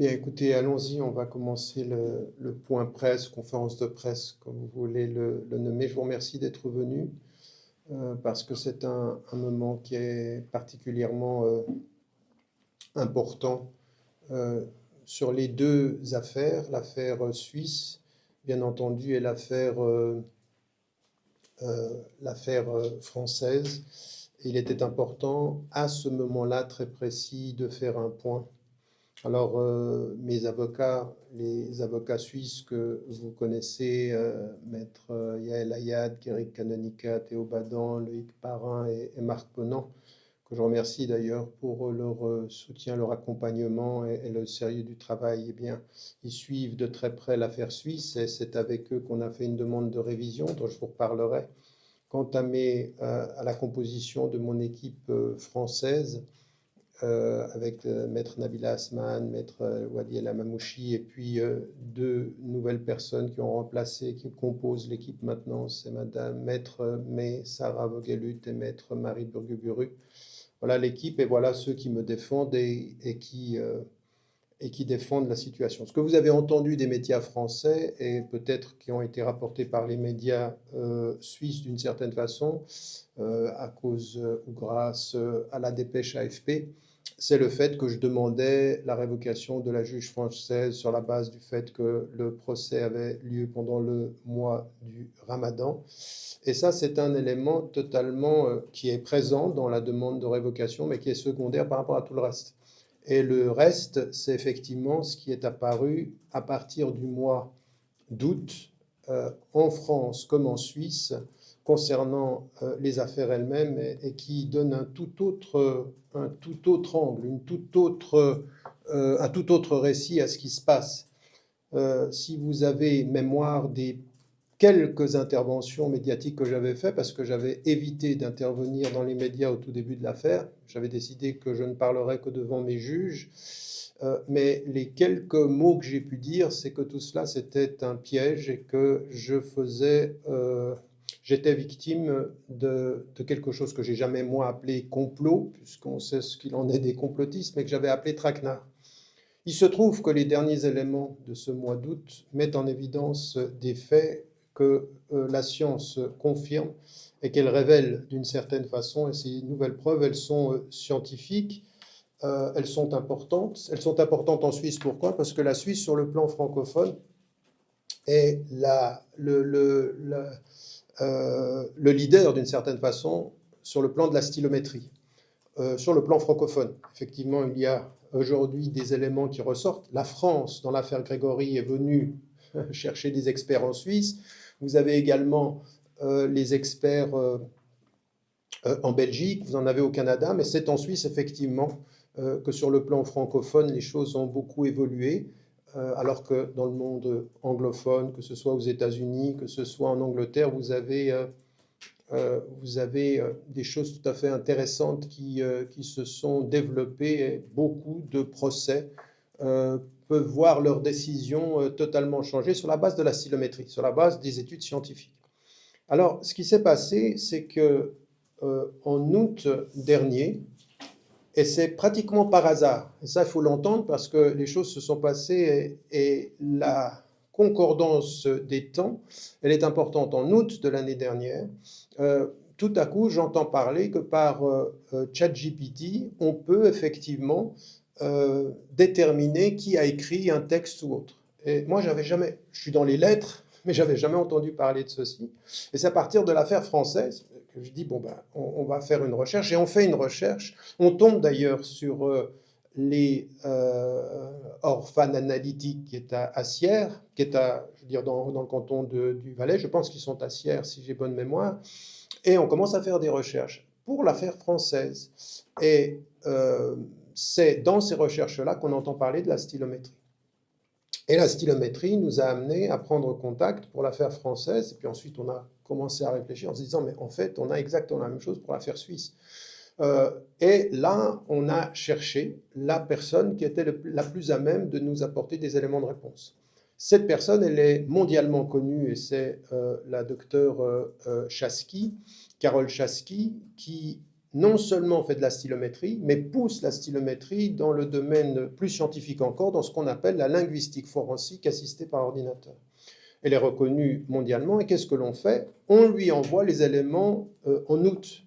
Bien, écoutez, allons-y, on va commencer le point presse, conférence de presse, comme vous voulez le nommer. Je vous remercie d'être venu parce que c'est un moment qui est particulièrement important euh, sur les deux affaires, l'affaire suisse, bien entendu, et l'affaire française. Il était important à ce moment-là très précis de faire un point. Alors, mes avocats, les avocats suisses que vous connaissez, Maître Yael Ayad, Eric Canonica, Théo Badan, Loïc Parrain et Marc Ponant, que je remercie d'ailleurs pour leur soutien, leur accompagnement et le sérieux du travail, eh bien, ils suivent de très près l'affaire suisse et c'est avec eux qu'on a fait une demande de révision dont je vous reparlerai. Quant à la composition de mon équipe française, avec Maître Nabila Asman, Maître Wadi El Amamouchi, et puis deux nouvelles personnes qui ont remplacé, qui composent l'équipe maintenant, c'est Madame Maître May Sarah Vogelut et Maître Marie Burguburu. Voilà l'équipe et voilà ceux qui me défendent et qui défendent la situation. Ce que vous avez entendu des médias français et peut-être qui ont été rapportés par les médias suisses d'une certaine façon, à cause ou grâce à la dépêche AFP, c'est le fait que je demandais la révocation de la juge française sur la base du fait que le procès avait lieu pendant le mois du Ramadan. Et ça, c'est un élément totalement qui est présent dans la demande de révocation, mais qui est secondaire par rapport à tout le reste. Et le reste, c'est effectivement ce qui est apparu à partir du mois d'août, en France comme en Suisse, concernant les affaires elles-mêmes et qui donne un tout autre angle, un tout autre récit à ce qui se passe. Si vous avez mémoire des quelques interventions médiatiques que j'avais faites, parce que j'avais évité d'intervenir dans les médias au tout début de l'affaire, j'avais décidé que je ne parlerais que devant mes juges, mais les quelques mots que j'ai pu dire, c'est que tout cela c'était un piège et que j'étais victime de quelque chose que j'ai jamais moi appelé complot, puisqu'on sait ce qu'il en est des complotistes, mais que j'avais appelé traquenard. Il se trouve que les derniers éléments de ce mois d'août mettent en évidence des faits que la science confirme et qu'elle révèle d'une certaine façon, et ces nouvelles preuves, elles sont scientifiques, elles sont importantes. Elles sont importantes en Suisse, pourquoi? Parce que la Suisse, sur le plan francophone, est le leader d'une certaine façon sur le plan de la stylométrie. Sur le plan francophone, effectivement, il y a aujourd'hui des éléments qui ressortent. La France, dans l'affaire Grégory, est venue chercher des experts en Suisse. Vous avez également les experts en Belgique, vous en avez au Canada, mais c'est en Suisse, effectivement, que sur le plan francophone, les choses ont beaucoup évolué, alors que dans le monde anglophone, que ce soit aux États-Unis, que ce soit en Angleterre, vous avez des choses tout à fait intéressantes qui se sont développées et beaucoup de procès peuvent voir leurs décisions totalement changer sur la base de la stylométrie, sur la base des études scientifiques. Alors, ce qui s'est passé, c'est que en août dernier, et c'est pratiquement par hasard, et ça il faut l'entendre parce que les choses se sont passées et la concordance des temps, elle est importante. En août de l'année dernière, tout à coup, j'entends parler que par ChatGPT, on peut effectivement déterminer qui a écrit un texte ou autre. Et moi, j'avais jamais, je suis dans les lettres, mais j'avais jamais entendu parler de ceci. Et c'est à partir de l'affaire française que je dis, bon, ben, on va faire une recherche. Et on fait une recherche. On tombe d'ailleurs sur les Orphan Analytiques, qui est à Sierre, qui est je veux dire, dans le canton du Valais. Je pense qu'ils sont à Sierre, si j'ai bonne mémoire. Et on commence à faire des recherches pour l'affaire française. Et c'est dans ces recherches-là qu'on entend parler de la stylométrie. Et la stylométrie nous a amené à prendre contact pour l'affaire française. Et puis ensuite, on a commencé à réfléchir en se disant, mais en fait, on a exactement la même chose pour l'affaire suisse. Et là, on a cherché la personne qui était la plus à même de nous apporter des éléments de réponse. Cette personne, elle est mondialement connue et c'est la docteure Chasky, Carole Chasky, qui non seulement fait de la stylométrie, mais pousse la stylométrie dans le domaine plus scientifique encore, dans ce qu'on appelle la linguistique forensique assistée par ordinateur. Elle est reconnue mondialement, et qu'est-ce que l'on fait? On lui envoie les éléments en août,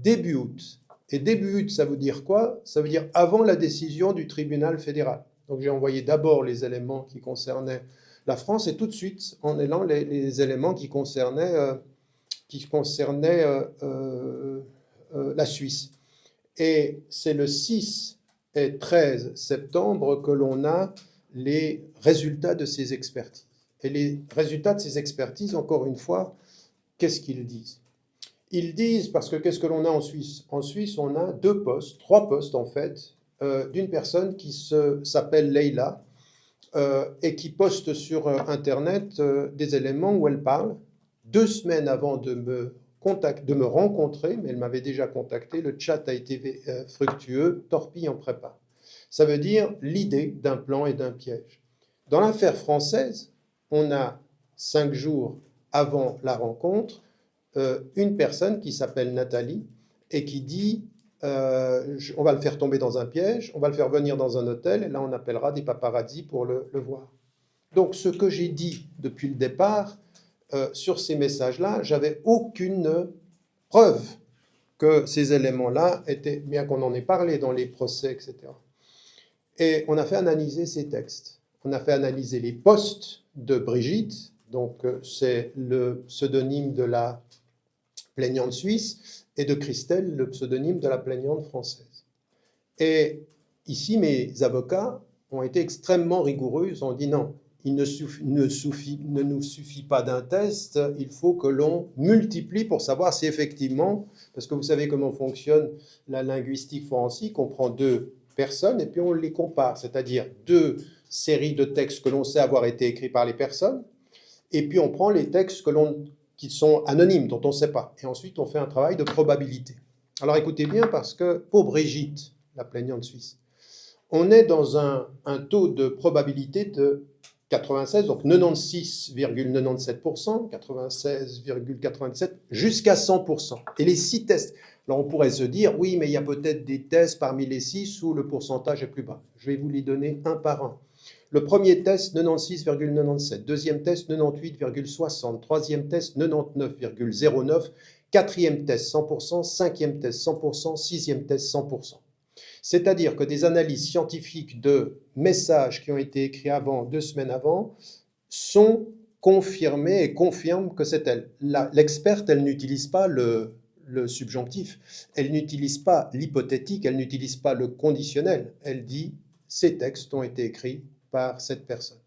début août. Et début août, ça veut dire quoi? Ça veut dire avant la décision du tribunal fédéral. Donc j'ai envoyé d'abord les éléments qui concernaient la France, et tout de suite, en allant les éléments qui concernaient la Suisse. Et c'est le 6 et 13 septembre que l'on a les résultats de ces expertises. Et les résultats de ces expertises, encore une fois, qu'est-ce qu'ils disent? Ils disent, parce que qu'est-ce que l'on a en Suisse? En Suisse, on a trois postes en fait, d'une personne qui s'appelle Leïla, et qui poste sur Internet des éléments où elle parle. 2 semaines avant de me rencontrer, mais elle m'avait déjà contacté, le chat a été fructueux, torpille en prépa. Ça veut dire l'idée d'un plan et d'un piège. Dans l'affaire française, on a 5 jours avant la rencontre, une personne qui s'appelle Nathalie et qui dit on va le faire tomber dans un piège, on va le faire venir dans un hôtel, et là on appellera des paparazzis pour le voir. Donc ce que j'ai dit depuis le départ sur ces messages-là, j'avais aucune preuve que ces éléments-là étaient, bien qu'on en ait parlé dans les procès, etc. Et on a fait analyser ces textes. On a fait analyser les posts de Brigitte, donc c'est le pseudonyme de la plaignante suisse, et de Christelle, le pseudonyme de la plaignante française. Et ici, mes avocats ont été extrêmement rigoureux. Ils ont dit non, il ne nous suffit pas d'un test, il faut que l'on multiplie pour savoir si effectivement, parce que vous savez comment fonctionne la linguistique forensique, on prend 2 personnes et puis on les compare, c'est-à-dire 2 séries de textes que l'on sait avoir été écrits par les personnes, et puis on prend les textes qui sont anonymes, dont on ne sait pas. Et ensuite, on fait un travail de probabilité. Alors écoutez bien, parce que pour Brigitte, la plaignante suisse, on est dans un taux de probabilité de 96, donc 96,97%, 96,97%, jusqu'à 100%. Et les 6 tests, alors on pourrait se dire, oui, mais il y a peut-être des tests parmi les 6 où le pourcentage est plus bas. Je vais vous les donner un par un. Le premier test, 96,97. Deuxième test, 98,60. Troisième test, 99,09. Quatrième test, 100%. Cinquième test, 100%. Sixième test, 100%. C'est-à-dire que des analyses scientifiques de messages qui ont été écrits avant, 2 semaines avant, sont confirmées et confirment que c'est elle. L'experte, elle n'utilise pas le subjonctif, elle n'utilise pas l'hypothétique, elle n'utilise pas le conditionnel. Elle dit, ces textes ont été écrits par cette personne.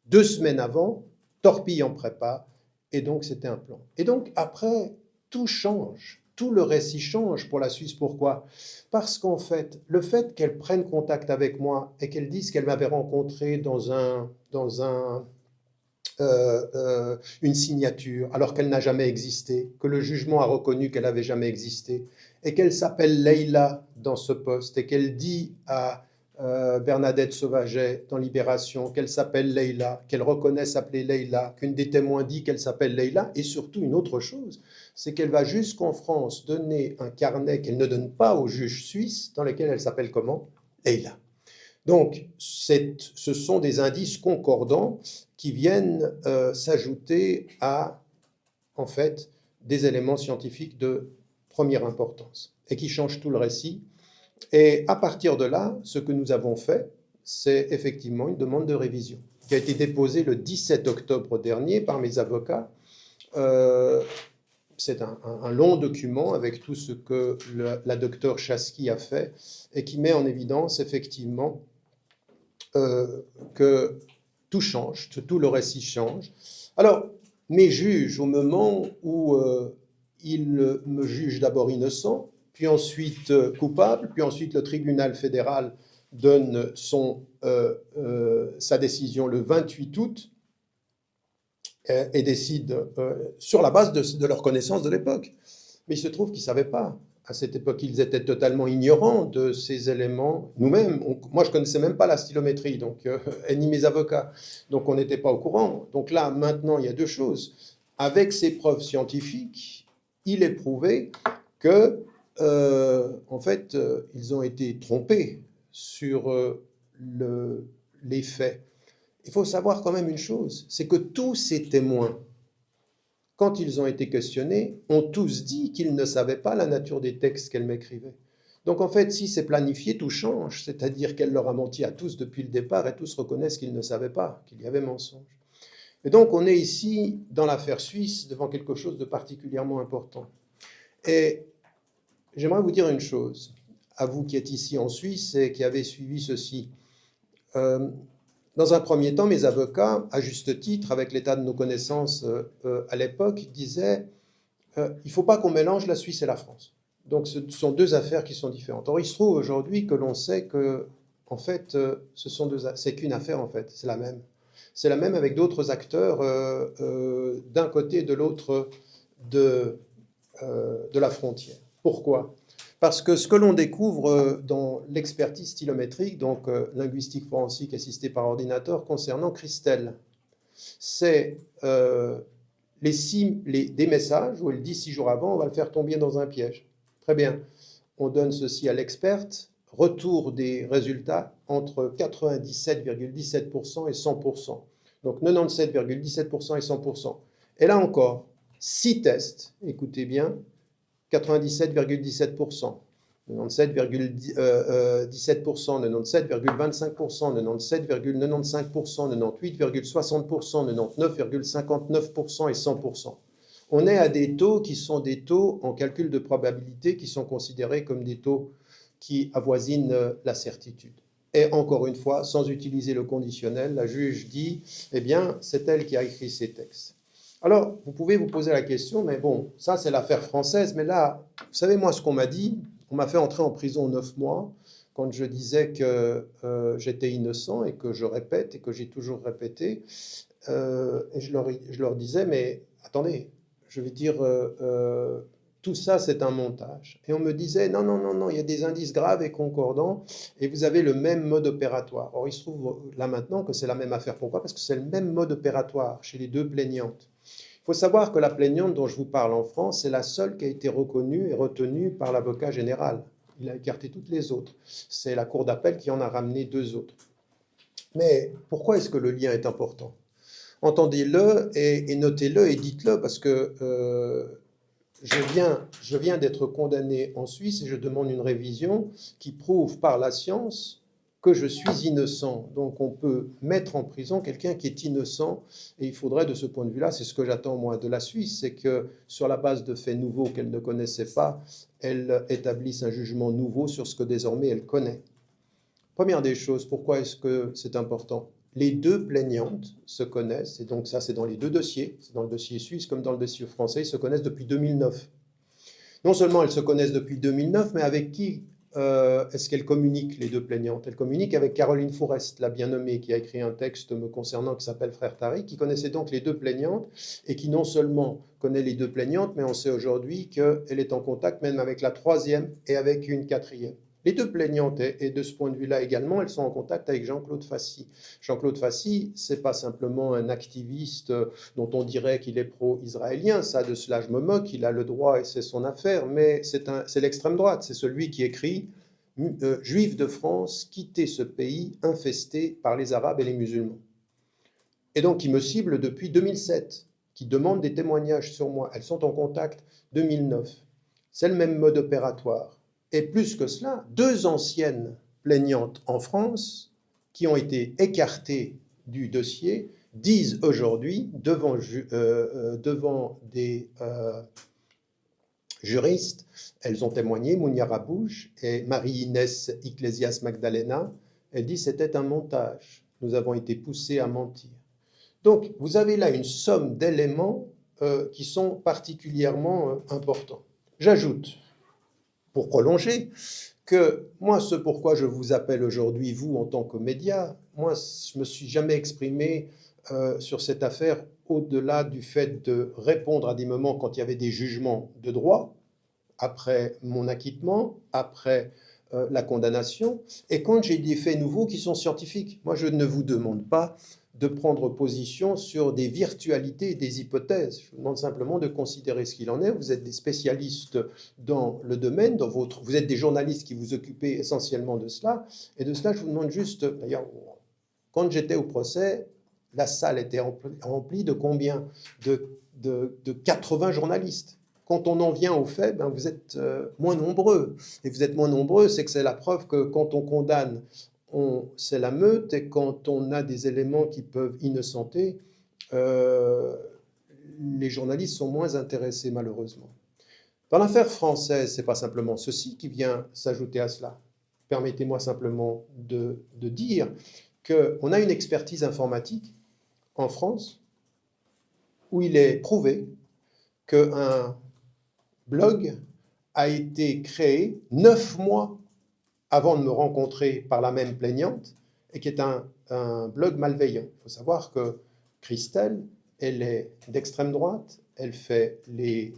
2 semaines avant, torpille en prépa, et donc c'était un plan. Et donc après, tout change, tout le récit change pour la Suisse. Pourquoi? Parce qu'en fait, le fait qu'elle prenne contact avec moi et qu'elle dise qu'elle m'avait rencontré dans une signature, alors qu'elle n'a jamais existé, que le jugement a reconnu qu'elle n'avait jamais existé, et qu'elle s'appelle Leïla dans ce poste, et qu'elle dit à Bernadette Sauvaget dans Libération qu'elle s'appelle Leïla, qu'elle reconnaît s'appeler Leïla, qu'une des témoins dit qu'elle s'appelle Leïla, et surtout une autre chose, c'est qu'elle va jusqu'en France donner un carnet qu'elle ne donne pas au juge suisse, dans lequel elle s'appelle comment? Leïla. Donc, ce sont des indices concordants qui viennent s'ajouter à, en fait, des éléments scientifiques de première importance et qui changent tout le récit. Et à partir de là, ce que nous avons fait, c'est effectivement une demande de révision qui a été déposée le 17 octobre dernier par mes avocats. C'est un long document avec tout ce que la docteure Chasky a fait et qui met en évidence effectivement que tout change, que tout le récit change. Alors, mes juges, au moment où ils me jugent d'abord innocent, puis ensuite coupable, puis ensuite le tribunal fédéral donne sa décision le 28 août et décide sur la base de leur connaissance de l'époque. Mais il se trouve qu'ils ne savaient pas. À cette époque, ils étaient totalement ignorants de ces éléments. Nous-mêmes, moi, je ne connaissais même pas la stylométrie, donc, ni mes avocats. Donc, on n'était pas au courant. Donc là, maintenant, il y a 2 choses. Avec ces preuves scientifiques, il est prouvé que en fait, ils ont été trompés sur les faits. Il faut savoir quand même une chose, c'est que tous ces témoins, quand ils ont été questionnés, ont tous dit qu'ils ne savaient pas la nature des textes qu'elle m'écrivait. Donc en fait, si c'est planifié, tout change, c'est-à-dire qu'elle leur a menti à tous depuis le départ et tous reconnaissent qu'ils ne savaient pas, qu'il y avait mensonge. Et donc on est ici, dans l'affaire suisse, devant quelque chose de particulièrement important. Et j'aimerais vous dire une chose, à vous qui êtes ici en Suisse et qui avez suivi ceci. Dans un premier temps, mes avocats, à juste titre, avec l'état de nos connaissances à l'époque, disaient il ne faut pas qu'on mélange la Suisse et la France. Donc ce sont deux affaires qui sont différentes. Or, il se trouve aujourd'hui que l'on sait que, en fait, c'est qu'une affaire, en fait, c'est la même. C'est la même avec d'autres acteurs d'un côté et de l'autre de la frontière. Pourquoi ? Parce que ce que l'on découvre dans l'expertise stylométrique, donc linguistique forensique assistée par ordinateur, concernant Christelle, c'est des messages où elle dit 6 jours avant, on va le faire tomber dans un piège. Très bien. On donne ceci à l'experte. Retour des résultats entre 97,17% et 100%. Donc 97,17% et 100%. Et là encore, 6 tests, écoutez bien, 97,17%, 97,17%, 97,25%, 97,95%, 98,60%, 99,59% et 100%. On est à des taux qui sont des taux en calcul de probabilité qui sont considérés comme des taux qui avoisinent la certitude. Et encore une fois, sans utiliser le conditionnel, la juge dit, eh bien, c'est elle qui a écrit ces textes. Alors, vous pouvez vous poser la question, mais bon, ça c'est l'affaire française, mais là, vous savez, moi, ce qu'on m'a dit, on m'a fait entrer en prison 9 mois quand je disais que j'étais innocent et que je répète et que j'ai toujours répété. Et je leur disais, mais attendez, je veux dire, tout ça c'est un montage. Et on me disait, non, non, non, non, il y a des indices graves et concordants et vous avez le même mode opératoire. Or, il se trouve là maintenant que c'est la même affaire. Pourquoi ? Parce que c'est le même mode opératoire chez les deux plaignantes. Il faut savoir que la plaignante dont je vous parle en France, c'est la seule qui a été reconnue et retenue par l'avocat général. Il a écarté toutes les autres. C'est la cour d'appel qui en a ramené 2 autres. Mais pourquoi est-ce que le lien est important ? Entendez-le et notez-le et dites-le parce que je viens d'être condamné en Suisse et je demande une révision qui prouve par la science que je suis innocent. Donc on peut mettre en prison quelqu'un qui est innocent et il faudrait de ce point de vue-là, c'est ce que j'attends moi de la Suisse, c'est que sur la base de faits nouveaux qu'elle ne connaissait pas, elle établisse un jugement nouveau sur ce que désormais elle connaît. Première des choses, pourquoi est-ce que c'est important ? Les deux plaignantes se connaissent, et donc ça c'est dans les deux dossiers, c'est dans le dossier suisse comme dans le dossier français, ils se connaissent depuis 2009. Non seulement elles se connaissent depuis 2009, mais avec qui est-ce qu'elles communiquent, les deux plaignantes ? Elles communiquent avec Caroline Fourest, la bien nommée, qui a écrit un texte me concernant qui s'appelle Frère Tariq, qui connaissait donc les deux plaignantes, et qui non seulement connaît les deux plaignantes, mais on sait aujourd'hui qu'elle est en contact même avec la troisième et avec une quatrième. Les deux plaignantes, et de ce point de vue-là également, elles sont en contact avec Jean-Claude Fassi. Jean-Claude Fassi, c'est pas simplement un activiste dont on dirait qu'il est pro-israélien, ça de cela je me moque, il a le droit et c'est son affaire, mais c'est l'extrême droite, c'est celui qui écrit « Juifs de France, quittez ce pays infesté par les Arabes et les musulmans ». Et donc qui me cible depuis 2007, qui demande des témoignages sur moi. Elles sont en contact 2009. C'est le même mode opératoire. Et plus que cela, 2 anciennes plaignantes en France qui ont été écartées du dossier disent aujourd'hui devant des juristes, elles ont témoigné, Mounia Rabouche et Marie-Inès Iglesias Magdalena, elles disent c'était un montage, nous avons été poussés à mentir. Donc vous avez là une somme d'éléments qui sont particulièrement importants. J'ajoute, pour prolonger, que moi, ce pourquoi je vous appelle aujourd'hui, vous, en tant que média, moi, je ne me suis jamais exprimé sur cette affaire au-delà du fait de répondre à des moments quand il y avait des jugements de droit, après mon acquittement, après la condamnation, et quand j'ai des faits nouveaux qui sont scientifiques. Moi, je ne vous demande pas de prendre position sur des virtualités et des hypothèses. Je vous demande simplement de considérer ce qu'il en est. Vous êtes des spécialistes dans le domaine, vous êtes des journalistes qui vous occupez essentiellement de cela. Et de cela, je vous demande juste, d'ailleurs, quand j'étais au procès, la salle était remplie de combien? De 80 journalistes. Quand on en vient au fait, ben vous êtes moins nombreux. Et vous êtes moins nombreux, c'est que c'est la preuve que quand on condamne, c'est la meute, et quand on a des éléments qui peuvent innocenter, les journalistes sont moins intéressés, malheureusement. Dans l'affaire française, ce n'est pas simplement ceci qui vient s'ajouter à cela. Permettez-moi simplement de dire qu'on a une expertise informatique en France où il est prouvé qu'un blog a été créé 9 mois avant de me rencontrer par la même plaignante, et qui est un blog malveillant. Il faut savoir que Christelle, elle est d'extrême droite, elle fait les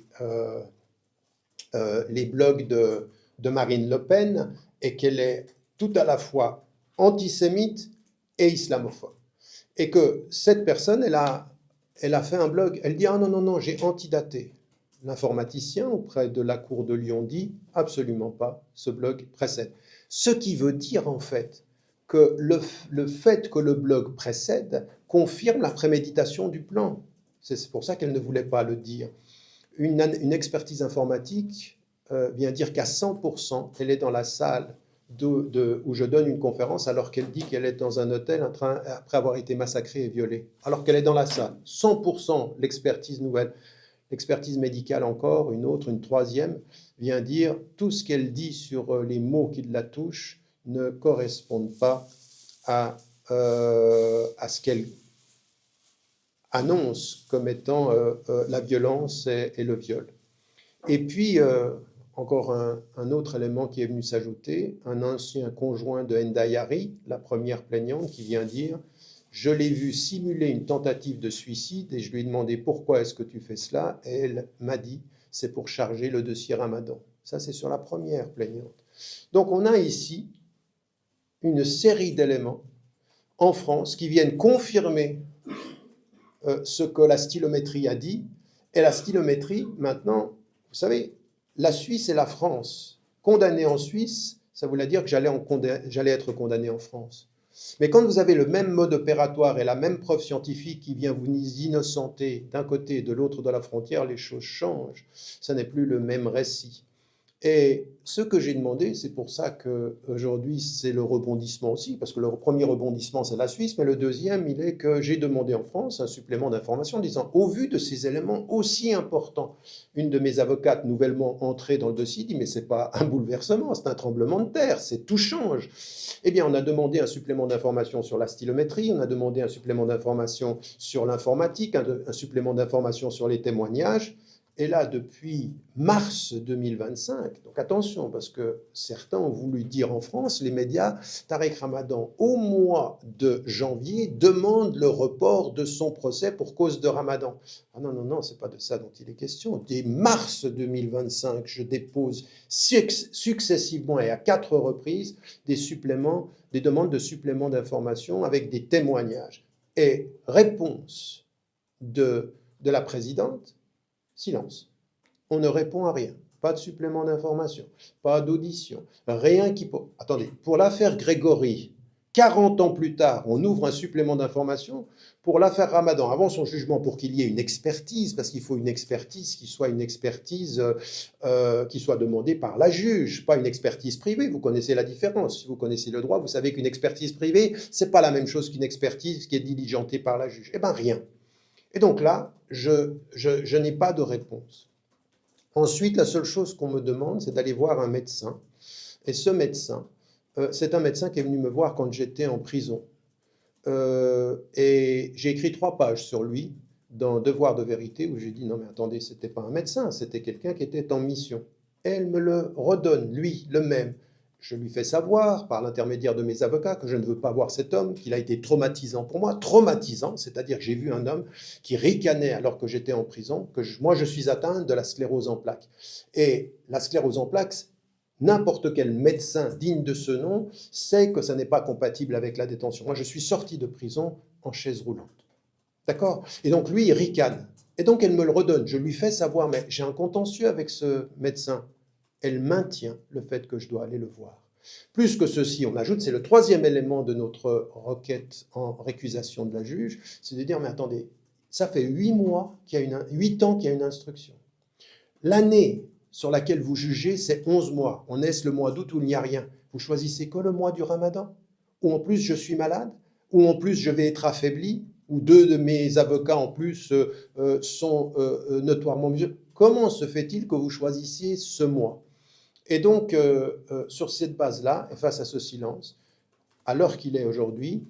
blogs de Marine Le Pen, et qu'elle est tout à la fois antisémite et islamophobe. Et que cette personne, elle a fait un blog, elle dit « Ah non, non, non, j'ai antidaté ». L'informaticien auprès de la Cour de Lyon dit « Absolument pas, ce blog précède ». Ce qui veut dire en fait que le fait que le blog précède confirme la préméditation du plan. C'est pour ça qu'elle ne voulait pas le dire. Une expertise informatique vient dire qu'à 100%, elle est dans la salle où je donne une conférence alors qu'elle dit qu'elle est dans un hôtel après avoir été massacrée et violée. Alors qu'elle est dans la salle. 100% l'expertise nouvelle. L'expertise médicale encore, une autre, une troisième, vient dire tout ce qu'elle dit sur les mots qui la touchent ne correspondent pas à ce qu'elle annonce comme étant la violence et le viol. Et puis, encore un autre élément qui est venu s'ajouter, un ancien conjoint de Ndayari, la première plaignante, qui vient dire « Je l'ai vu simuler une tentative de suicide et je lui ai demandé pourquoi est-ce que tu fais cela, et elle m'a dit c'est pour charger le dossier Ramadan ». Ça, c'est sur la première plaignante. Donc, on a ici une série d'éléments en France qui viennent confirmer ce que la stylométrie a dit. Et la stylométrie, maintenant, vous savez, la Suisse et la France, condamné en Suisse, ça voulait dire que j'allais être condamné en France. Mais quand vous avez le même mode opératoire et la même preuve scientifique qui vient vous innocenter d'un côté et de l'autre de la frontière, les choses changent. Ça n'est plus le même récit. Et ce que j'ai demandé, c'est pour ça qu'aujourd'hui c'est le rebondissement aussi, parce que le premier rebondissement c'est la Suisse, mais le deuxième, il est que j'ai demandé en France un supplément d'information en disant, au vu de ces éléments aussi importants, une de mes avocates nouvellement entrée dans le dossier dit, mais c'est pas un bouleversement, c'est un tremblement de terre, tout change. Eh bien, on a demandé un supplément d'information sur la stylométrie, on a demandé un supplément d'information sur l'informatique, un supplément d'information sur les témoignages. Et là, depuis mars 2025, donc attention, parce que certains ont voulu dire en France, les médias, Tarek Ramadan, au mois de janvier, demande le report de son procès pour cause de Ramadan. Ah non, non, non, c'est pas de ça dont il est question. Dès mars 2025, je dépose successivement et à 4 reprises des demandes de suppléments d'information avec des témoignages. Et réponse de la présidente, silence. On ne répond à rien. Pas de supplément d'information, pas d'audition, rien qui... Attendez, pour l'affaire Grégory, 40 ans plus tard, on ouvre un supplément d'information. Pour l'affaire Ramadan, avant son jugement, pour qu'il y ait une expertise, parce qu'il faut une expertise qui soit qui soit demandée par la juge, pas une expertise privée. Vous connaissez la différence. Si vous connaissez le droit, vous savez qu'une expertise privée, c'est pas la même chose qu'une expertise qui est diligentée par la juge. Eh bien, rien. Et donc là, je n'ai pas de réponse. Ensuite, la seule chose qu'on me demande, c'est d'aller voir un médecin. Et ce médecin, c'est un médecin qui est venu me voir quand j'étais en prison. Et j'ai écrit 3 pages sur lui dans Devoir de vérité, où j'ai dit, non mais attendez, c'était pas un médecin, c'était quelqu'un qui était en mission. Et elle me le redonne, lui, le même. Je lui fais savoir, par l'intermédiaire de mes avocats, que je ne veux pas voir cet homme, qu'il a été traumatisant pour moi. Traumatisant, c'est-à-dire que j'ai vu un homme qui ricanait alors que j'étais en prison, moi je suis atteint de la sclérose en plaques. Et la sclérose en plaques, n'importe quel médecin digne de ce nom sait que ça n'est pas compatible avec la détention. Moi je suis sorti de prison en chaise roulante. D'accord? Et donc lui, il ricane. Et donc elle me le redonne. Je lui fais savoir, mais j'ai un contentieux avec ce médecin. Elle maintient le fait que je dois aller le voir. Plus que ceci, on ajoute, c'est le troisième élément de notre requête en récusation de la juge, c'est de dire, mais attendez, ça fait 8 ans qu'il y a une instruction. L'année sur laquelle vous jugez, c'est 11 mois. On est le mois d'août où il n'y a rien. Vous choisissez que le mois du Ramadan, où en plus je suis malade, où en plus je vais être affaibli, où 2 de mes avocats en plus sont notoirement musulmans. Comment se fait-il que vous choisissiez ce mois? Et donc, sur cette base-là, et face à ce silence, à l'heure qu'il est aujourd'hui,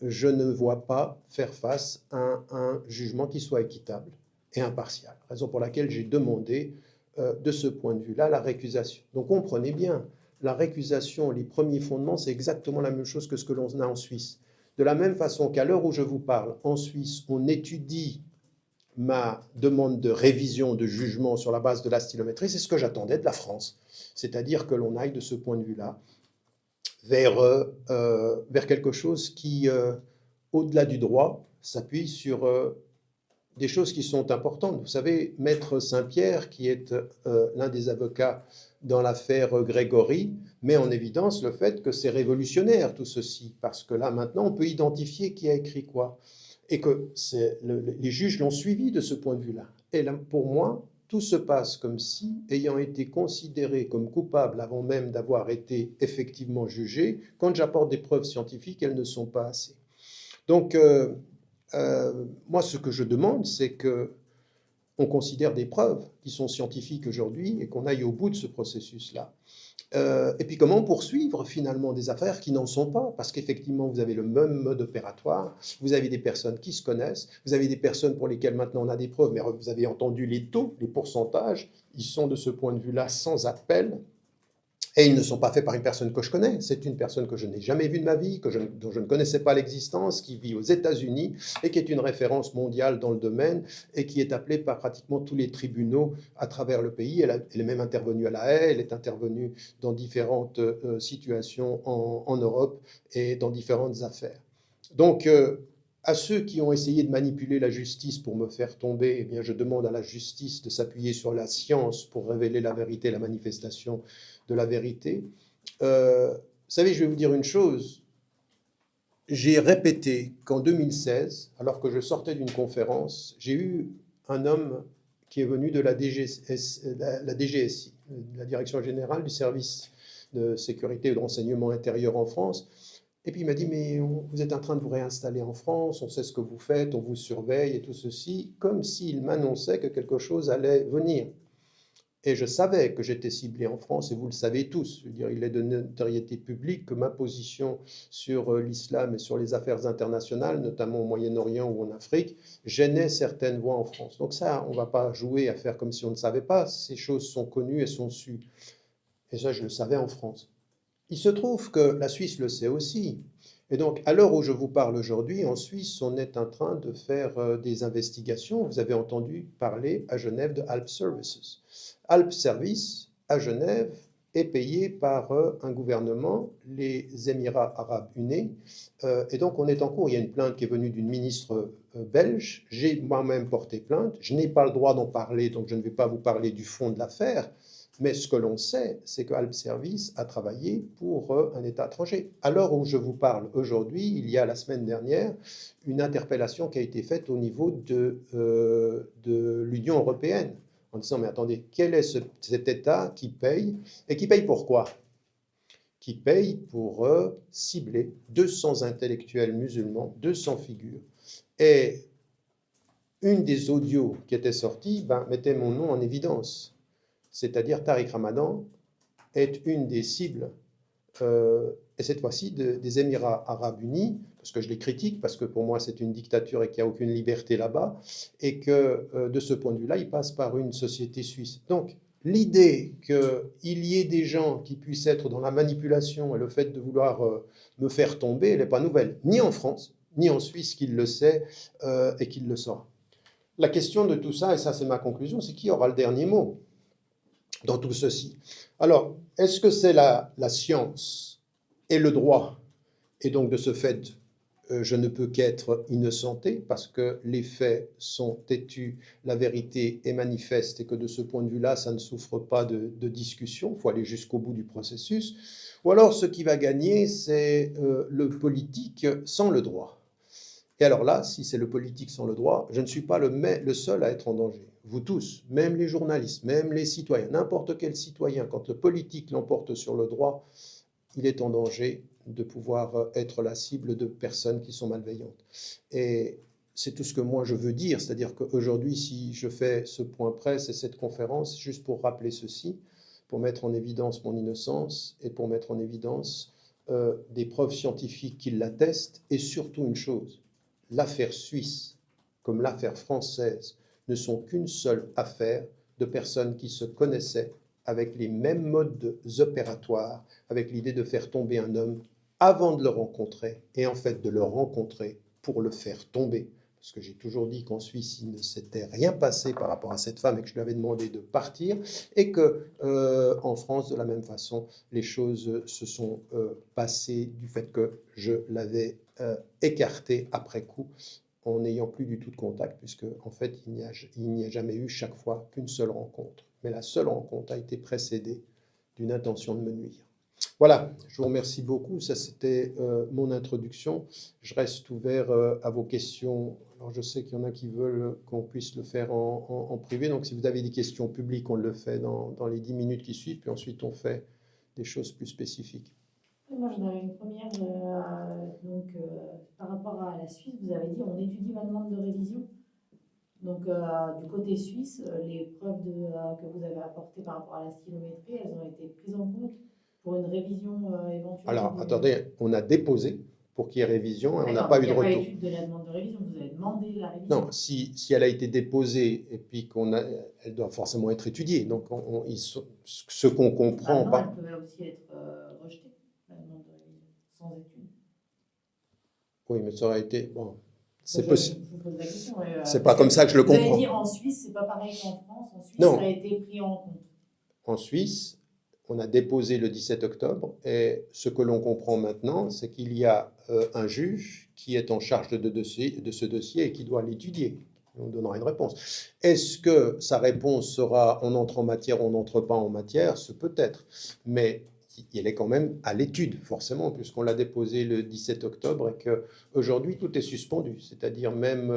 je ne vois pas faire face à un jugement qui soit équitable et impartial. Raison pour laquelle j'ai demandé, de ce point de vue-là, la récusation. Donc comprenez bien, la récusation, les premiers fondements, c'est exactement la même chose que ce que l'on a en Suisse. De la même façon qu'à l'heure où je vous parle, en Suisse, on étudie ma demande de révision de jugement sur la base de la stylométrie, c'est ce que j'attendais de la France. C'est-à-dire que l'on aille de ce point de vue-là vers quelque chose qui, au-delà du droit, s'appuie sur des choses qui sont importantes. Vous savez, Maître Saint-Pierre, qui est l'un des avocats dans l'affaire Grégory, met en évidence le fait que c'est révolutionnaire tout ceci, parce que là maintenant on peut identifier qui a écrit quoi, et que les juges l'ont suivi de ce point de vue-là. Et là, pour moi, tout se passe comme si, ayant été considéré comme coupable avant même d'avoir été effectivement jugé, quand j'apporte des preuves scientifiques, elles ne sont pas assez. Donc, moi, ce que je demande, c'est que on considère des preuves qui sont scientifiques aujourd'hui et qu'on aille au bout de ce processus-là. Et puis comment poursuivre finalement des affaires qui n'en sont pas, parce qu'effectivement vous avez le même mode opératoire, vous avez des personnes qui se connaissent, vous avez des personnes pour lesquelles maintenant on a des preuves, mais vous avez entendu les taux, les pourcentages, ils sont de ce point de vue-là sans appel. Et ils ne sont pas faits par une personne que je connais. C'est une personne que je n'ai jamais vue de ma vie, dont je ne connaissais pas l'existence, qui vit aux États-Unis et qui est une référence mondiale dans le domaine et qui est appelée par pratiquement tous les tribunaux à travers le pays. Elle est même intervenue à La Haye, elle est intervenue dans différentes situations en Europe et dans différentes affaires. Donc, à ceux qui ont essayé de manipuler la justice pour me faire tomber, eh bien, je demande à la justice de s'appuyer sur la science pour révéler la vérité, la manifestation de la vérité. Vous savez, je vais vous dire une chose. J'ai répété qu'en 2016, alors que je sortais d'une conférence, j'ai eu un homme qui est venu de la DGSI, la Direction générale du service de sécurité et de renseignement intérieur en France. Et puis il m'a dit, mais vous êtes en train de vous réinstaller en France, on sait ce que vous faites, on vous surveille et tout ceci, comme s'il m'annonçait que quelque chose allait venir. Et je savais que j'étais ciblé en France, et vous le savez tous. Je veux dire, il est de notoriété publique que ma position sur l'islam et sur les affaires internationales, notamment au Moyen-Orient ou en Afrique, gênait certaines voix en France. Donc ça, on ne va pas jouer à faire comme si on ne savait pas. Ces choses sont connues et sont sues. Et ça, je le savais en France. Il se trouve que la Suisse le sait aussi. Et donc, à l'heure où je vous parle aujourd'hui, en Suisse, on est en train de faire des investigations. Vous avez entendu parler à Genève de Alp Services. Alp Services, à Genève, est payé par un gouvernement, les Émirats arabes unis. Et donc, on est en cours. Il y a une plainte qui est venue d'une ministre belge. J'ai moi-même porté plainte. Je n'ai pas le droit d'en parler, donc je ne vais pas vous parler du fond de l'affaire. Mais ce que l'on sait, c'est que Alp Service a travaillé pour un État étranger. À l'heure où je vous parle aujourd'hui, il y a la semaine dernière une interpellation qui a été faite au niveau de l'Union européenne, en disant, mais attendez, quel est cet État qui paye, et qui paye pour quoi? Qui paye pour cibler 200 intellectuels musulmans, 200 figures. Et une des audios qui était sortie mettait mon nom en évidence. C'est-à-dire Tariq Ramadan est une des cibles, et cette fois-ci des Émirats arabes unis, parce que je les critique, parce que pour moi c'est une dictature et qu'il n'y a aucune liberté là-bas, et que de ce point de vue-là, il passe par une société suisse. Donc l'idée qu'il y ait des gens qui puissent être dans la manipulation et le fait de vouloir me faire tomber, elle n'est pas nouvelle, ni en France, ni en Suisse, qu'il le sait et qu'il le saura. La question de tout ça, et ça c'est ma conclusion, c'est qui aura le dernier mot dans tout ceci. Alors, est-ce que c'est la science et le droit, et donc de ce fait je ne peux qu'être innocenté parce que les faits sont têtus, la vérité est manifeste et que de ce point de vue-là, ça ne souffre pas de discussion, il faut aller jusqu'au bout du processus. Ou alors ce qui va gagner, c'est le politique sans le droit. Et alors là, si c'est le politique sans le droit, je ne suis pas le seul à être en danger. Vous tous, même les journalistes, même les citoyens, n'importe quel citoyen, quand le politique l'emporte sur le droit, il est en danger de pouvoir être la cible de personnes qui sont malveillantes. Et c'est tout ce que moi je veux dire, c'est-à-dire qu'aujourd'hui, si je fais ce point presse et cette conférence, juste pour rappeler ceci, pour mettre en évidence mon innocence et pour mettre en évidence des preuves scientifiques qui l'attestent, et surtout une chose, l'affaire suisse comme l'affaire française ne sont qu'une seule affaire de personnes qui se connaissaient avec les mêmes modes opératoires, avec l'idée de faire tomber un homme avant de le rencontrer, et en fait de le rencontrer pour le faire tomber. Parce que j'ai toujours dit qu'en Suisse, il ne s'était rien passé par rapport à cette femme et que je lui avais demandé de partir, et que en France, de la même façon, les choses se sont passées du fait que je l'avais écarté après coup, en n'ayant plus du tout de contact, puisque en fait, il n'y a jamais eu chaque fois qu'une seule rencontre. Mais la seule rencontre a été précédée d'une intention de me nuire. Voilà, je vous remercie beaucoup. Ça, c'était mon introduction. Je reste ouvert à vos questions. Alors, je sais qu'il y en a qui veulent qu'on puisse le faire en privé. Donc, si vous avez des questions publiques, on le fait dans les 10 minutes qui suivent. Puis ensuite, on fait des choses plus spécifiques. Moi, j'en avais une première. Par rapport à la Suisse, vous avez dit on étudie ma demande de révision. Donc, du côté suisse, les preuves que vous avez apportées par rapport à la stylométrie, elles ont été prises en compte pour une révision éventuelle Alors, de... attendez, on a déposé pour qu'il y ait révision et on n'a D'accord, pas donc eu il de n'y a pas retour. étude de la demande de révision, vous avez demandé la révision. Non, si elle a été déposée et puis elle doit forcément être étudiée. Donc, ce qu'on comprend Maintenant, elle pas. peut aussi être rejetée, la demande de révision, sans étude. Oui, mais ça aurait été. Bon, Je, c'est je possible. vous pose la question, C'est parce pas que comme ça que je le vous avez dit comprends. en Suisse, c'est pas pareil qu'en France. En Suisse, ça a Non, été pris en compte. en Suisse, on a déposé le 17 octobre et ce que l'on comprend maintenant, c'est qu'il y a un juge qui est en charge de ce dossier et qui doit l'étudier. On donnera une réponse. Est-ce que sa réponse sera on entre en matière, on n'entre pas en matière? Ce peut être. Mais il est quand même à l'étude, forcément, puisqu'on l'a déposé le 17 octobre et qu'aujourd'hui, tout est suspendu. C'est-à-dire même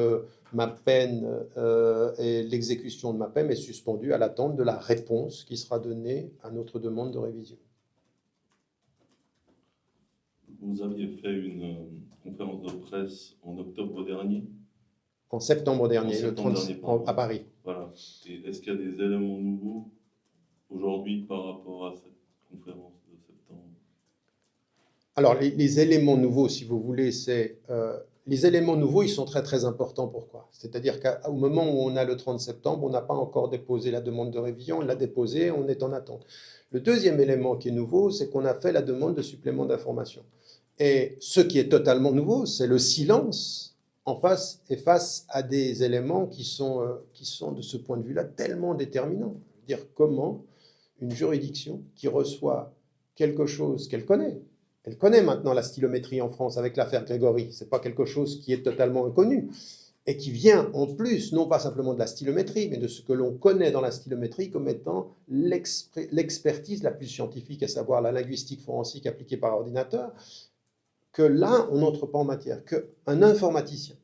ma peine et l'exécution de ma peine est suspendue à l'attente de la réponse qui sera donnée à notre demande de révision. Vous aviez fait une conférence de presse en octobre dernier. En septembre dernier, En septembre dernier, pardon. à Paris. Voilà. Et est-ce qu'il y a des éléments nouveaux aujourd'hui par rapport à cette conférence de septembre? Alors, les éléments nouveaux, si vous voulez, les éléments nouveaux, ils sont très très importants. Pourquoi? C'est-à-dire qu'au moment où on a le 30 septembre, on n'a pas encore déposé la demande de révision, on l'a déposée, on est en attente. Le deuxième élément qui est nouveau, c'est qu'on a fait la demande de supplément d'information. Et ce qui est totalement nouveau, c'est le silence face à des éléments qui sont de ce point de vue-là tellement déterminants. Dire comment une juridiction qui reçoit quelque chose qu'elle connaît, elle connaît maintenant la stylométrie en France avec l'affaire Grégory, ce n'est pas quelque chose qui est totalement inconnu, et qui vient en plus, non pas simplement de la stylométrie, mais de ce que l'on connaît dans la stylométrie comme étant l'expertise la plus scientifique, à savoir la linguistique forensique appliquée par ordinateur, que là, on n'entre pas en matière, qu'un informaticien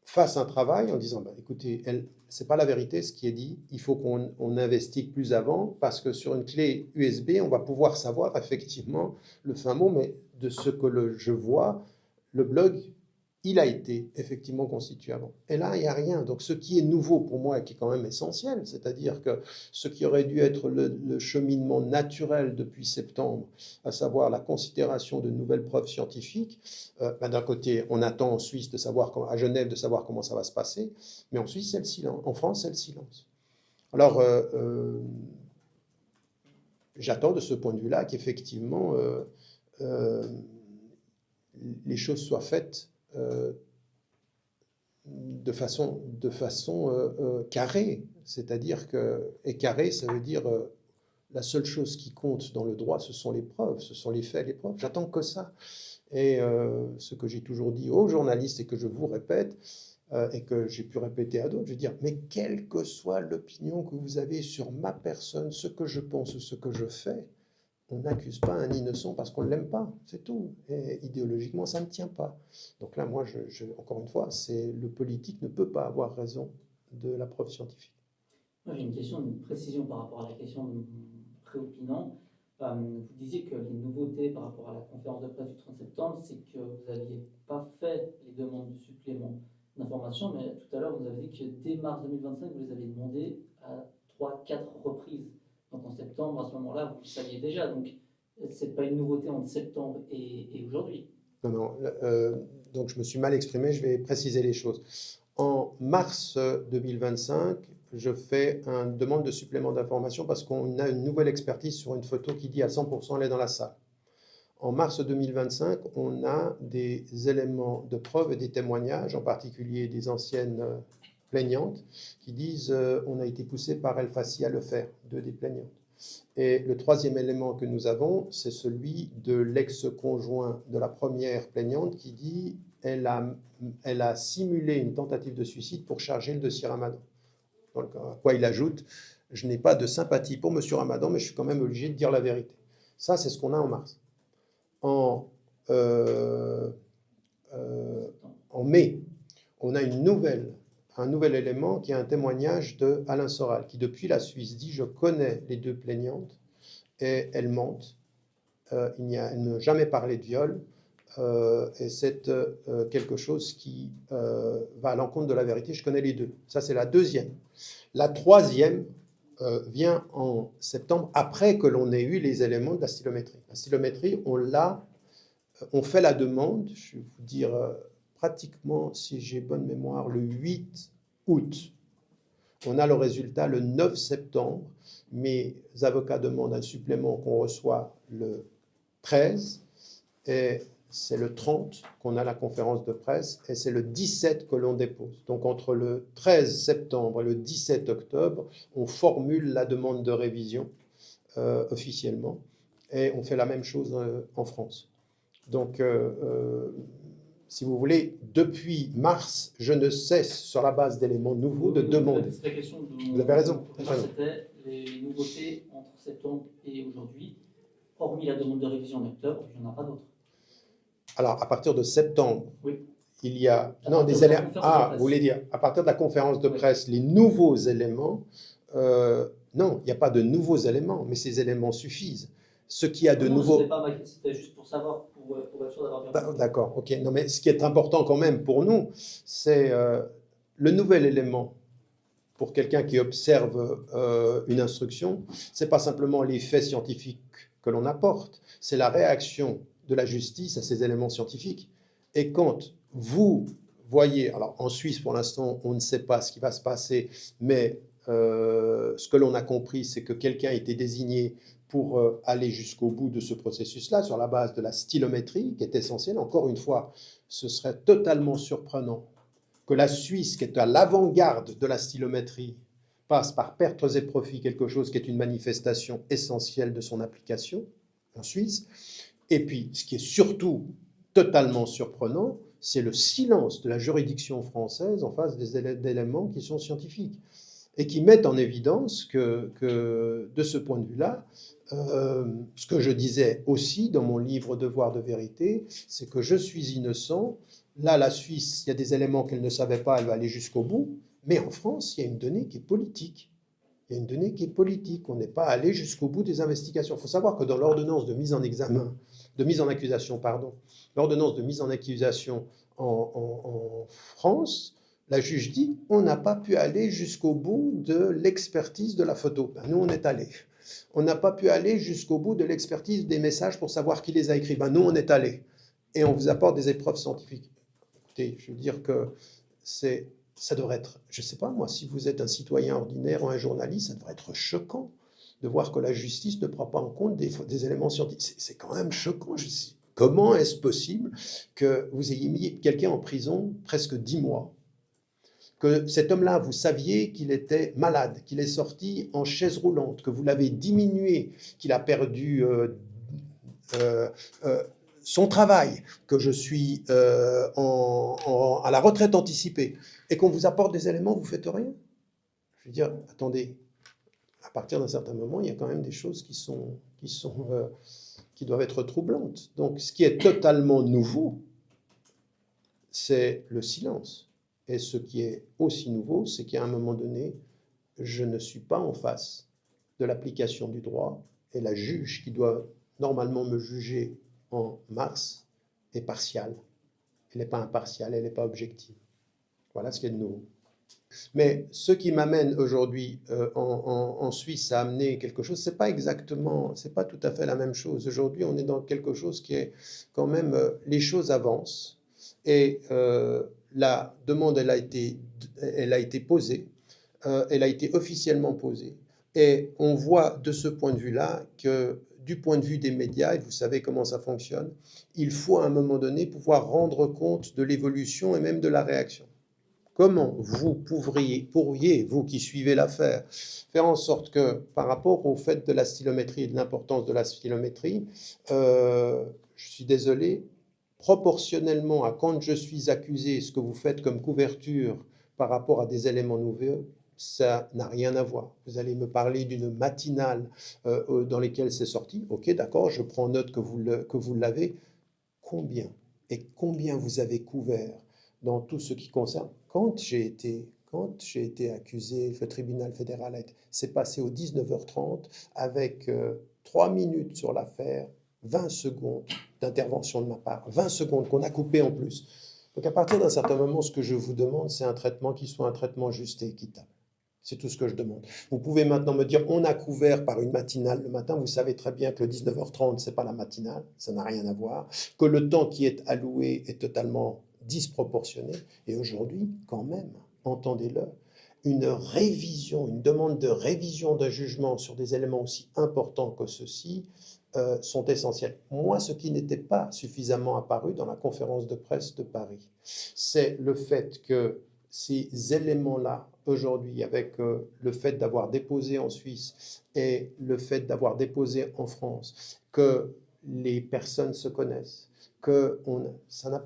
fasse un travail en disant, bah, écoutez, ce n'est pas la vérité ce qui est dit, il faut qu'on investigue plus avant, parce que sur une clé USB, on va pouvoir savoir effectivement le fin mot, mais de ce que je vois, le blog, il a été effectivement constitué avant. Et là, il n'y a rien. Donc ce qui est nouveau pour moi et qui est quand même essentiel, c'est-à-dire que ce qui aurait dû être le cheminement naturel depuis septembre, à savoir la considération de nouvelles preuves scientifiques, d'un côté, on attend en Suisse de savoir, à Genève, de savoir comment ça va se passer, mais en Suisse, c'est le silence. En France, c'est le silence. Alors, j'attends de ce point de vue-là qu'effectivement, les choses soient faites de façon carrée. C'est-à-dire que, et carré, ça veut dire la seule chose qui compte dans le droit, ce sont les preuves, ce sont les faits, les preuves. J'attends que ça. Et ce que j'ai toujours dit aux journalistes et que je vous répète, et que j'ai pu répéter à d'autres, je veux dire, mais quelle que soit l'opinion que vous avez sur ma personne, ce que je pense ou ce que je fais, on n'accuse pas un innocent parce qu'on ne l'aime pas, c'est tout. Et idéologiquement, ça ne tient pas. Donc là, moi, encore une fois, le politique ne peut pas avoir raison de la preuve scientifique. Moi, j'ai une question, une précision par rapport à la question de mon préopinant. Vous disiez que les nouveautés par rapport à la conférence de presse du 30 septembre, c'est que vous n'aviez pas fait les demandes de supplément d'information, mais tout à l'heure, vous avez dit que dès mars 2025, vous les avez demandées à 3-4 reprises. Donc en septembre, à ce moment-là, vous le saviez déjà. Donc ce n'est pas une nouveauté entre septembre et aujourd'hui. Non, non. Donc je me suis mal exprimé, je vais préciser les choses. En mars 2025, je fais une demande de supplément d'information parce qu'on a une nouvelle expertise sur une photo qui dit à 100% elle est dans la salle. En mars 2025, on a des éléments de preuve et des témoignages, en particulier des anciennes plaignantes, qui disent on a été poussé par El Fassi à le faire, deux des plaignantes. Et le troisième élément que nous avons, c'est celui de l'ex-conjoint de la première plaignante qui dit elle a simulé une tentative de suicide pour charger le dossier Ramadan. Donc, à quoi il ajoute je n'ai pas de sympathie pour M. Ramadan, mais je suis quand même obligé de dire la vérité. Ça, c'est ce qu'on a en mars. En mai, on a un nouvel élément qui est un témoignage de Alain Soral, qui depuis la Suisse dit je connais les deux plaignantes et elles mentent. Elles n'ont jamais parlé de viol et c'est quelque chose qui va à l'encontre de la vérité. Je connais les deux. Ça, c'est la deuxième. La troisième vient en septembre, après que l'on ait eu les éléments de la stylométrie. La stylométrie, on fait la demande, je vais vous dire pratiquement, si j'ai bonne mémoire, le 8 août. On a le résultat le 9 septembre. Mes avocats demandent un supplément qu'on reçoit le 13 et c'est le 30 qu'on a la conférence de presse et c'est le 17 que l'on dépose. Donc entre le 13 septembre et le 17 octobre, on formule la demande de révision officiellement et on fait la même chose en France. Donc, si vous voulez, depuis mars, je ne cesse, sur la base d'éléments nouveaux, de demander. C'est la question de Vous avez raison. C'était les nouveautés entre septembre et aujourd'hui. Hormis la demande de révision en octobre, il n'y en a pas d'autres. Alors, à partir de septembre, oui. Il y a... Non, des éléments... vous voulez dire, à partir de la conférence de presse, les nouveaux éléments... non, il n'y a pas de nouveaux éléments, mais ces éléments suffisent. Ce qui a de nouveau... C'était juste pour savoir, pour être sûr d'avoir bien compris. D'accord, ok. Non, mais ce qui est important quand même pour nous, c'est le nouvel élément pour quelqu'un qui observe une instruction, c'est pas simplement les faits scientifiques que l'on apporte, c'est la réaction de la justice à ces éléments scientifiques. Et quand vous voyez, alors en Suisse pour l'instant on ne sait pas ce qui va se passer, mais ce que l'on a compris c'est que quelqu'un a été désigné pour aller jusqu'au bout de ce processus-là sur la base de la stylométrie qui est essentielle. Encore une fois, ce serait totalement surprenant que la Suisse, qui est à l'avant-garde de la stylométrie, passe par pertes et profits, quelque chose qui est une manifestation essentielle de son application en Suisse. Et puis, ce qui est surtout totalement surprenant, c'est le silence de la juridiction française en face des éléments qui sont scientifiques et qui mettent en évidence que de ce point de vue-là, ce que je disais aussi dans mon livre Devoir de vérité, c'est que je suis innocent. Là, la Suisse, il y a des éléments qu'elle ne savait pas, elle va aller jusqu'au bout. Mais en France, il y a une donnée qui est politique. Il y a une donnée qui est politique. On n'est pas allé jusqu'au bout des investigations. Il faut savoir que dans l'ordonnance de mise en examen, l'ordonnance de mise en accusation en France, la juge dit on n'a pas pu aller jusqu'au bout de l'expertise de la photo. Ben, nous, on est allé. On n'a pas pu aller jusqu'au bout de l'expertise des messages pour savoir qui les a écrits. Ben, nous, on est allé. Et on vous apporte des épreuves scientifiques. Écoutez, je veux dire que ça devrait être, je ne sais pas moi, si vous êtes un citoyen ordinaire ou un journaliste, ça devrait être choquant de voir que la justice ne prend pas en compte des éléments scientifiques. C'est quand même choquant. Comment est-ce possible que vous ayez mis quelqu'un en prison presque 10 mois, que cet homme-là, vous saviez qu'il était malade, qu'il est sorti en chaise roulante, que vous l'avez diminué, qu'il a perdu euh, euh, son travail, que je suis à la retraite anticipée, et qu'on vous apporte des éléments, vous faites rien. Je veux dire, attendez, à partir d'un certain moment, il y a quand même des choses qui doivent être troublantes. Donc, ce qui est totalement nouveau, c'est le silence. Et ce qui est aussi nouveau, c'est qu'à un moment donné, je ne suis pas en face de l'application du droit, et la juge qui doit normalement me juger en mars est partiale. Elle n'est pas impartiale, elle n'est pas objective. Voilà ce qui est de nouveau. Mais ce qui m'amène aujourd'hui en Suisse à amener quelque chose, c'est pas exactement, c'est pas tout à fait la même chose. Aujourd'hui, on est dans quelque chose qui est quand même, les choses avancent et la demande, elle a été posée, elle a été officiellement posée. Et on voit de ce point de vue-là que du point de vue des médias, et vous savez comment ça fonctionne, il faut à un moment donné pouvoir rendre compte de l'évolution et même de la réaction. Comment vous pourriez, vous qui suivez l'affaire, faire en sorte que, par rapport au fait de la stylométrie et de l'importance de la stylométrie, je suis désolé, proportionnellement à quand je suis accusé, ce que vous faites comme couverture par rapport à des éléments nouveaux, ça n'a rien à voir. Vous allez me parler d'une matinale dans laquelle c'est sorti. Ok, d'accord, je prends note que vous l'avez. Combien et combien vous avez couvert dans tout ce qui concerne. Quand j'ai été accusé, le tribunal fédéral s'est passé au 19h30 avec 3 minutes sur l'affaire, 20 secondes d'intervention de ma part, 20 secondes qu'on a coupé en plus. Donc à partir d'un certain moment, ce que je vous demande, c'est un traitement qui soit un traitement juste et équitable. C'est tout ce que je demande. Vous pouvez maintenant me dire, on a couvert par une matinale le matin, vous savez très bien que le 19h30, ce n'est pas la matinale, ça n'a rien à voir, que le temps qui est alloué est totalement disproportionné. Et aujourd'hui, quand même, entendez-le, une révision, une demande de révision d'un jugement sur des éléments aussi importants que ceux-ci sont essentiels. Moi, ce qui n'était pas suffisamment apparu dans la conférence de presse de Paris, c'est le fait que ces éléments-là, aujourd'hui, avec le fait d'avoir déposé en Suisse et le fait d'avoir déposé en France, que les personnes se connaissent, que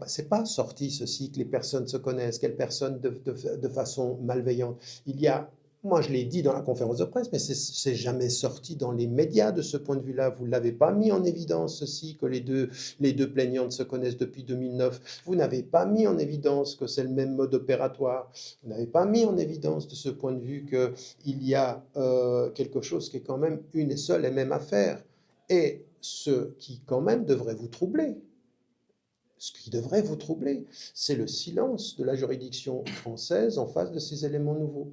c'est pas sorti ceci, que les personnes se connaissent, quelles personnes de façon malveillante. Il y a, moi je l'ai dit dans la conférence de presse, mais c'est jamais sorti dans les médias de ce point de vue-là. Vous ne l'avez pas mis en évidence ceci, que les deux plaignantes se connaissent depuis 2009. Vous n'avez pas mis en évidence que c'est le même mode opératoire. Vous n'avez pas mis en évidence de ce point de vue qu'il y a quelque chose qui est quand même une et seule et même affaire. Et ce qui quand même devrait vous troubler, c'est le silence de la juridiction française en face de ces éléments nouveaux.